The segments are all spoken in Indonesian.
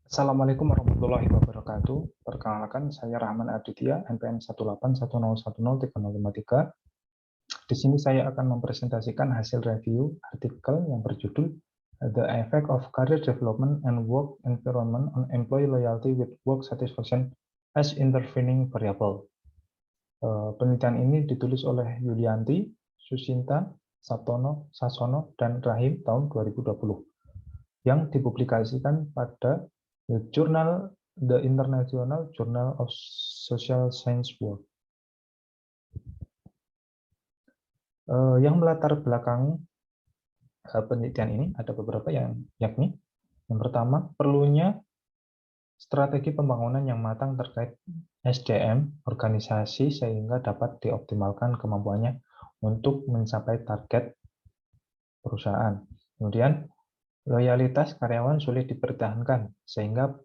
Assalamualaikum warahmatullahi wabarakatuh. Perkenalkan, saya Rahman Aditya, NPM 181010353. Di sini saya akan mempresentasikan hasil review artikel yang berjudul The Effect of Career Development and Work Environment on Employee Loyalty with Work Satisfaction as Intervening Variable. Penelitian ini ditulis oleh Yulianti, Susinta, Sabtono, Sasono, dan Rahim tahun 2020 yang dipublikasikan pada The International Journal of Social Science Work. Yang melatar belakangi penelitian ini ada beberapa yakni yang pertama, perlunya strategi pembangunan yang matang terkait SDM organisasi sehingga dapat dioptimalkan kemampuannya untuk mencapai target perusahaan. Kemudian, loyalitas karyawan sulit dipertahankan sehingga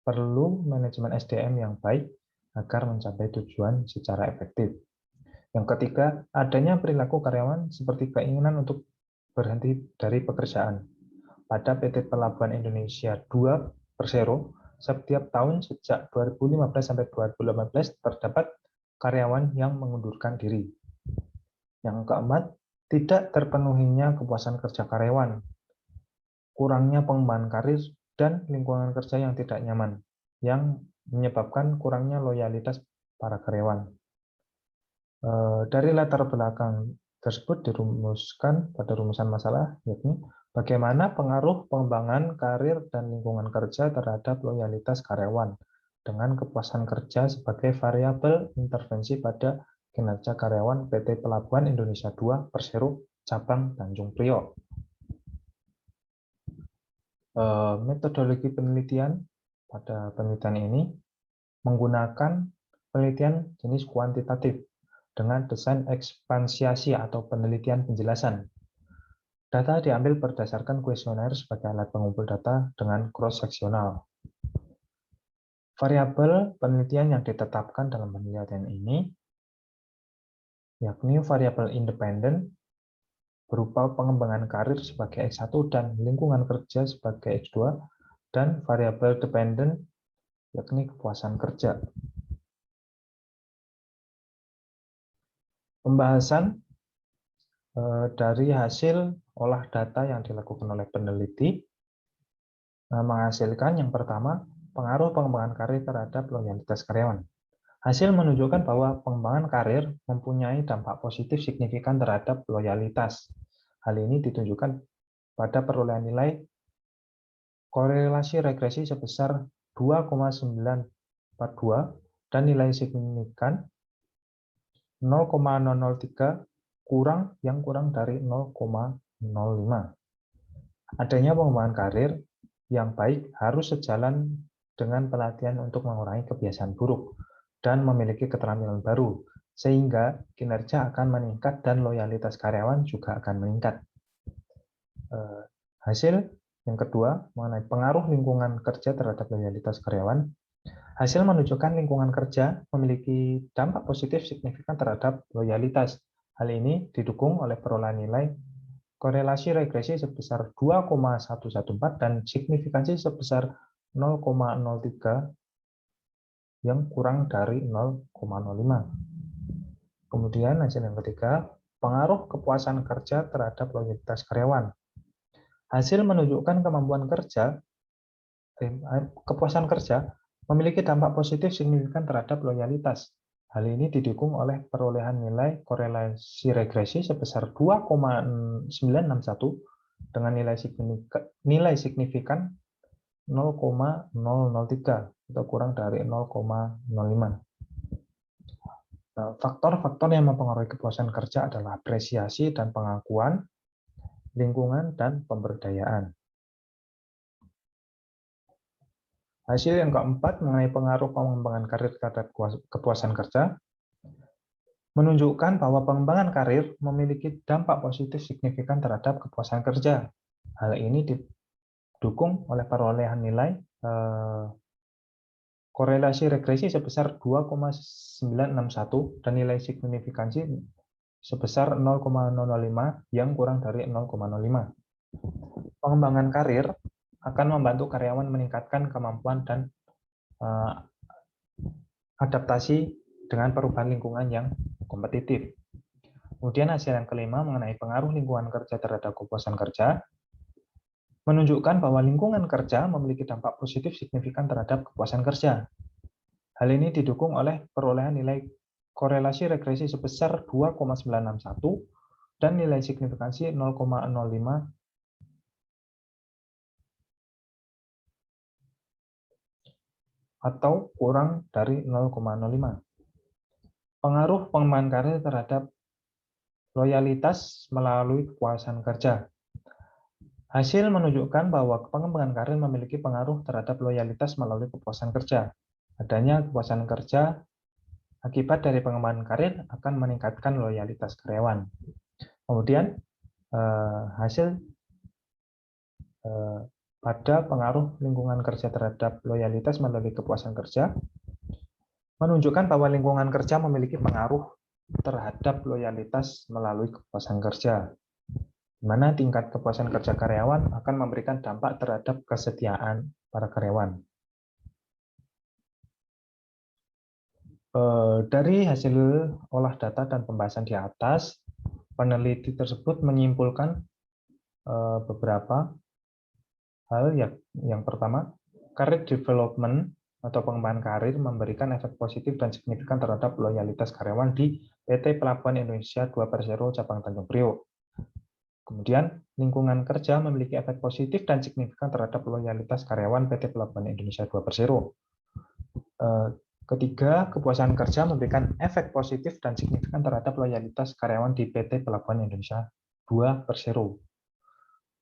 perlu manajemen SDM yang baik agar mencapai tujuan secara efektif. Yang ketiga, adanya perilaku karyawan seperti keinginan untuk berhenti dari pekerjaan. Pada PT Pelabuhan Indonesia 2 Persero, setiap tahun sejak 2015 sampai 2018 terdapat karyawan yang mengundurkan diri. Yang keempat, tidak terpenuhinya kepuasan kerja karyawan, kurangnya pengembangan karir, dan lingkungan kerja yang tidak nyaman, yang menyebabkan kurangnya loyalitas para karyawan. Dari latar belakang tersebut dirumuskan pada rumusan masalah, yakni bagaimana pengaruh pengembangan karir dan lingkungan kerja terhadap loyalitas karyawan dengan kepuasan kerja sebagai variabel intervensi pada kinerja karyawan PT Pelabuhan Indonesia 2 Persero Cabang Tanjung Priok. Metodologi penelitian pada penelitian ini menggunakan penelitian jenis kuantitatif dengan desain ekspansiasi atau penelitian penjelasan. Data diambil berdasarkan kuesioner sebagai alat pengumpul data dengan cross-seksional. Variabel penelitian yang ditetapkan dalam penelitian ini yakni variabel independen berupa pengembangan karir sebagai X1 dan lingkungan kerja sebagai X2, dan variabel dependen yakni kepuasan kerja. Pembahasan dari hasil olah data yang dilakukan oleh peneliti menghasilkan yang pertama, pengaruh pengembangan karir terhadap loyalitas karyawan. Hasil menunjukkan bahwa pengembangan karir mempunyai dampak positif signifikan terhadap loyalitas. Hal ini ditunjukkan pada perolehan nilai korelasi regresi sebesar 2,942 dan nilai signifikan 0,003 kurang dari 0,05. Adanya pengembangan karir yang baik harus sejalan dengan pelatihan untuk mengurangi kebiasaan buruk dan memiliki keterampilan baru, sehingga kinerja akan meningkat dan loyalitas karyawan juga akan meningkat. Hasil yang kedua mengenai pengaruh lingkungan kerja terhadap loyalitas karyawan. Hasil menunjukkan lingkungan kerja memiliki dampak positif signifikan terhadap loyalitas. Hal ini didukung oleh perolehan nilai korelasi regresi sebesar 2,114 dan signifikansi sebesar 0,03 yang kurang dari 0,05. Kemudian hasil yang ketiga, pengaruh kepuasan kerja terhadap loyalitas karyawan. Hasil menunjukkan kepuasan kerja memiliki dampak positif signifikan terhadap loyalitas. Hal ini didukung oleh perolehan nilai korelasi regresi sebesar 2,961 dengan nilai signifikan 0,003 atau kurang dari 0,05. Faktor-faktor yang mempengaruhi kepuasan kerja adalah apresiasi dan pengakuan, lingkungan, dan pemberdayaan. Hasil yang keempat mengenai pengaruh pengembangan karir terhadap kepuasan kerja menunjukkan bahwa pengembangan karir memiliki dampak positif signifikan terhadap kepuasan kerja. Hal ini didukung oleh perolehan nilai korelasi regresi sebesar 2,961 dan nilai signifikansi sebesar 0,005 yang kurang dari 0,05. Pengembangan karir akan membantu karyawan meningkatkan kemampuan dan adaptasi dengan perubahan lingkungan yang kompetitif. Kemudian hasil yang kelima mengenai pengaruh lingkungan kerja terhadap kepuasan kerja, menunjukkan bahwa lingkungan kerja memiliki dampak positif signifikan terhadap kepuasan kerja. Hal ini didukung oleh perolehan nilai korelasi regresi sebesar 2,961 dan nilai signifikansi 0,05 atau kurang dari 0,05. Pengaruh pengembangan karir terhadap loyalitas melalui kepuasan kerja. Hasil menunjukkan bahwa pengembangan karir memiliki pengaruh terhadap loyalitas melalui kepuasan kerja. Adanya kepuasan kerja akibat dari pengembangan karir akan meningkatkan loyalitas karyawan. Kemudian hasil pada pengaruh lingkungan kerja terhadap loyalitas melalui kepuasan kerja menunjukkan bahwa lingkungan kerja memiliki pengaruh terhadap loyalitas melalui kepuasan kerja, di mana tingkat kepuasan kerja karyawan akan memberikan dampak terhadap kesetiaan para karyawan. Dari hasil olah data dan pembahasan di atas, peneliti tersebut menyimpulkan beberapa hal. Yang pertama, career development atau pengembangan karir memberikan efek positif dan signifikan terhadap loyalitas karyawan di PT Pelabuhan Indonesia 2.0 Cabang Tanjung Priok. Kemudian, lingkungan kerja memiliki efek positif dan signifikan terhadap loyalitas karyawan PT Pelabuhan Indonesia 2.0. Ketiga, kepuasan kerja memberikan efek positif dan signifikan terhadap loyalitas karyawan di PT Pelabuhan Indonesia 2.0.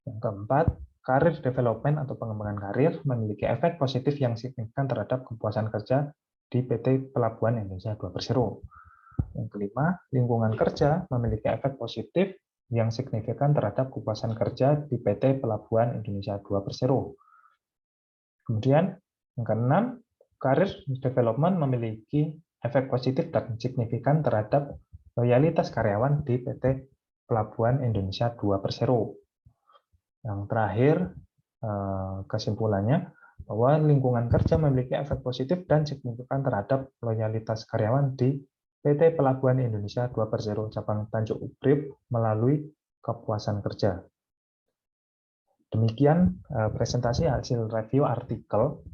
Yang keempat, career development atau pengembangan karir memiliki efek positif yang signifikan terhadap kepuasan kerja di PT Pelabuhan Indonesia 2.0. Yang kelima, lingkungan kerja memiliki efek positif yang signifikan terhadap kepuasan kerja di PT Pelabuhan Indonesia 2.0. Kemudian, yang keenam, career development memiliki efek positif dan signifikan terhadap loyalitas karyawan di PT Pelabuhan Indonesia 2.0. Yang terakhir, kesimpulannya, bahwa lingkungan kerja memiliki efek positif dan signifikan terhadap loyalitas karyawan di PT Pelabuhan Indonesia 2.0 Cabang Tanjung Priok melalui kepuasan kerja. Demikian presentasi hasil review artikel.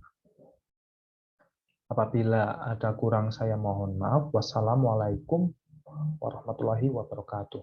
Apabila ada kurang saya mohon maaf. Wassalamualaikum warahmatullahi wabarakatuh.